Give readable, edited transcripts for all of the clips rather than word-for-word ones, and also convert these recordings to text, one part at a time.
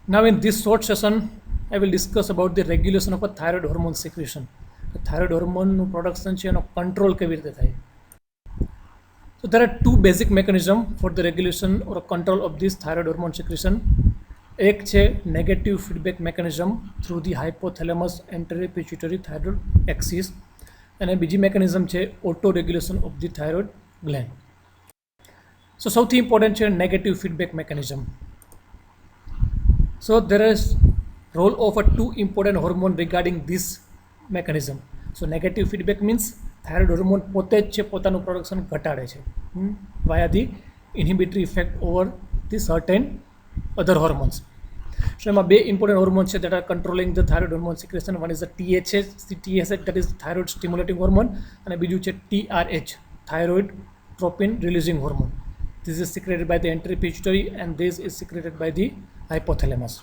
Now in this short session, I will discuss about the regulation of a thyroid hormone secretion. The thyroid hormone production છે એનો control કેવી રીતે થાય. So there are two basic mechanisms for the regulation or control of this thyroid hormone secretion. એક છે negative feedback mechanism through the hypothalamus anterior pituitary thyroid axis અને બીજી mechanism છે auto regulation of the thyroid gland. So સૌથી important છે negative feedback mechanism. So there is role of a two important hormone regarding this mechanism. So negative feedback means thyroid hormone પોતે જ છે પોતાનું production ઘટાડે છે via the inhibitory effect over the certain other hormones. So એમાં બે important hormones છે that are controlling the thyroid hormone secretion. One is the TSH that is thyroid stimulating hormone અને બીજું છે TRH thyroid tropin releasing hormone. This is secreted by the anterior pituitary and this is secreted by the hypothalamus.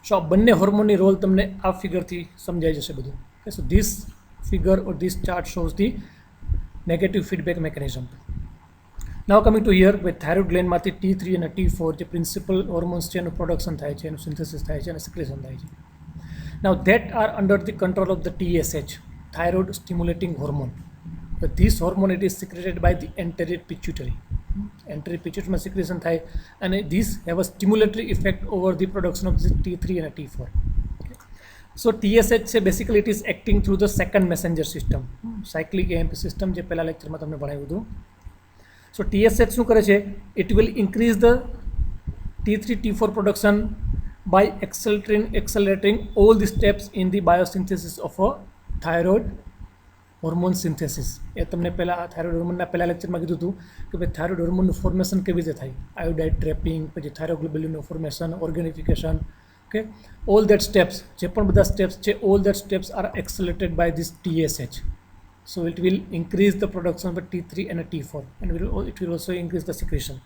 So આ બંને હોર્મોનની role તમને આ ફિગરથી સમજાઈ જશે બધું. Okay, so this figure or this chart shows the negative feedback mechanism. Now coming to here, with thyroid glandમાંથી T3 અને T4 જે principal hormones છે એનું પ્રોડક્શન થાય છે, એનું સિન્થેસિસ થાય છે અને સિક્રેશન થાય છે. Now that are under the control of the TSH, thyroid stimulating hormone. But this hormone it is secreted by the anterior pituitary. Anterior pituitary secretion થાય and this have a stimulatory effect over the production of the T3 and T4. Okay. So TSH છે basically it is acting through the second messenger system, cyclic AMP system જે પહેલા લેક્ચરમાં તમને ભણાવ્યું હતું. So TSH શું કરે છે? It will increase the T3 T4 production by accelerating all the steps in the biosynthesis of a thyroid hormone synthesis. એ તમને પહેલાં થાઇરોઇડ હોર્મોનના પહેલાં લેક્ચરમાં કીધું હતું કે ભાઈ થાઇરોઇડ હોર્મોનનું ફોર્મેશન કેવી રીતે થાય, આયોડાઇડ ટ્રેપિંગ, પછી થાઇરોગ્લોબ્યુલિનનું formation, organification. Okay, all that steps જે પણ બધા સ્ટેપ્સ છે all that steps are accelerated by this TSH. So it will increase the production of T3 and T4 and it will also increase the secretion.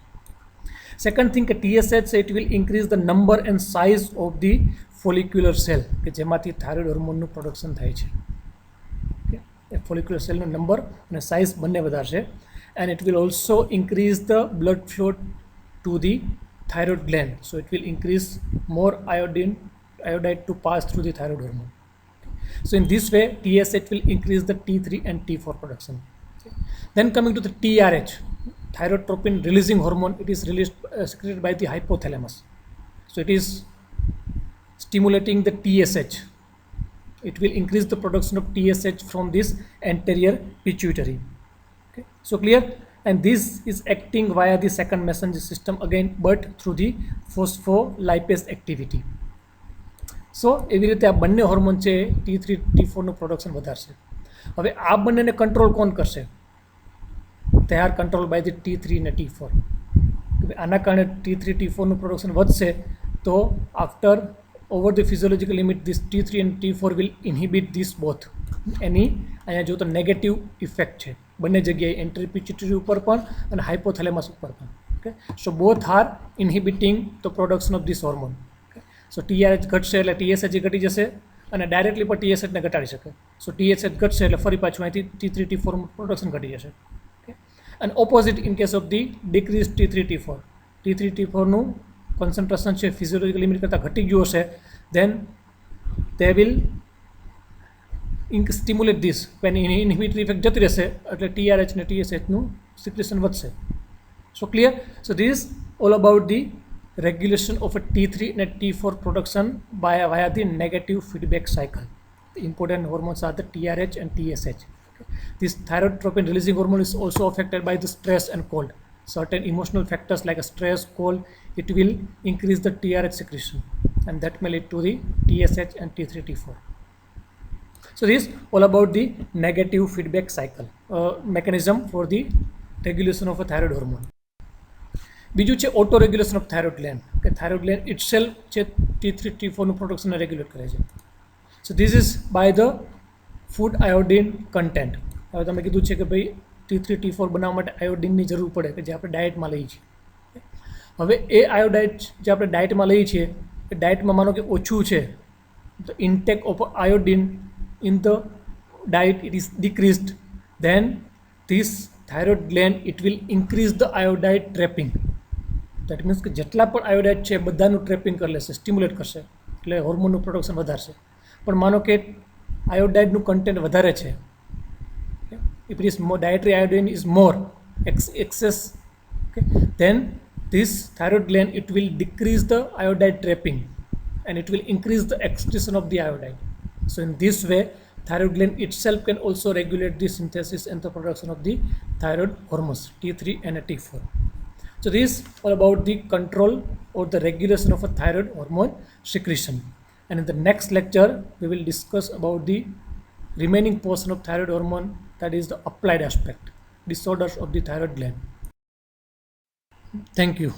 Second thing કે TSH it will increase the number and size of the follicular cell કે જેમાંથી thyroid હોર્મોનનું production થાય છે. Follicular cell number and size બંને વધારશે and it will also increase the blood flow to the thyroid gland. So it will increase more iodide to pass through the thyroid hormone. So in this way TSH will increase the T3 and T4 production. Then coming to the TRH, thyroid tropin releasing hormone, it is released secreted by the hypothalamus. So it is stimulating the TSH. It will increase the production of TSH from this anterior pituitary. Okay, so clear? And this is acting via the second messenger system again, but through the phospholipase activity. So એવી રીતે આ બંને hormone છે T3 T4 નું production વધારશે. હવે આ બંનેને કંટ્રોલ કોણ કરશે? They are controlled by the T3 and T4. આના કારણે T3 T4 નું પ્રોડક્શન વધશે તો after over the physiological limit this T3 and T4 will inhibit this both. એની અહીંયા જો તો નેગેટિવ ઇફેક્ટ છે બંને જગ્યાએ, એન્ટેરિયર પિટ્યુટરી ઉપર પણ અને હાઇપોથેલેમસ ઉપર પણ. Okay, so both are inhibiting the production of this hormone. So TRH ઘટશે એટલે TSH ઘટી જશે અને ડાયરેક્ટલી પણ TSH ને ઘટાડી શકે. સો TSH ઘટશે એટલે ફરી પાછું અહીંથી T3 T4 પ્રોડક્શન ઘટી જશે. ઓકે, અને opposite in case of the decrease T3 T4 નું કોન્સન્ટ્રેશન છે ફિઝિયોલોજીકલ લિમિટ કરતાં ઘટી ગયું હશે, then they will stimulate this when inhibitory effect જતી રહેશે એટલે TRH અને TSHનું સિક્રેશન વધશે. So clear? So this is all about the regulation of a T3 and T4 production via the negative feedback cycle. The important hormones are the TRH and TSH. This thyroid tropin releasing hormone is also affected by the stress and cold. Certain emotional factors like stress, cold, it will increase the TRH secretion and that may lead to the TSH and T3 T4. So this is all about the negative feedback cycle mechanism for the regulation of a thyroid hormone. બીજું છે auto regulation of thyroid gland. કે thyroid gland itself છે T3 T4 નું production regulate કરે છે. So this is by the food iodine content. હવે તમે કીધું છે કે ભાઈ T3 T4 બનાવવા માટે આયોડિનની જરૂર પડે કે જે આપણે ડાયટમાં લઈએ છીએ. હવે એ આયોડાઇડ જે આપણે ડાયટમાં લઈએ છીએ એ ડાયટમાં માનો કે ઓછું છે તો intake of iodine in the diet it is decreased, then this thyroid gland it will increase the iodide trapping. That means કે જેટલા પણ આયોડાઇડ છે એ બધાનું ટ્રેપિંગ કરી લેશે, સ્ટિમ્યુલેટ કરશે, એટલે હોર્મોનનું પ્રોડક્શન વધારશે. પણ માનો કે આયોડાઇડનું કન્ટેન્ટ વધારે છે, if it is more, dietary iodine is more excess, okay, then this thyroid gland, it will decrease the iodide trapping and it will increase the excretion of the iodide. So in this way thyroid gland itself can also regulate the synthesis and the production of the thyroid hormones T3 and T4. So this is all about the control or the regulation of a thyroid hormone secretion. And in the next lecture we will discuss about the remaining portion of thyroid hormone, that is the applied aspect, disorders of the thyroid gland. Thank you.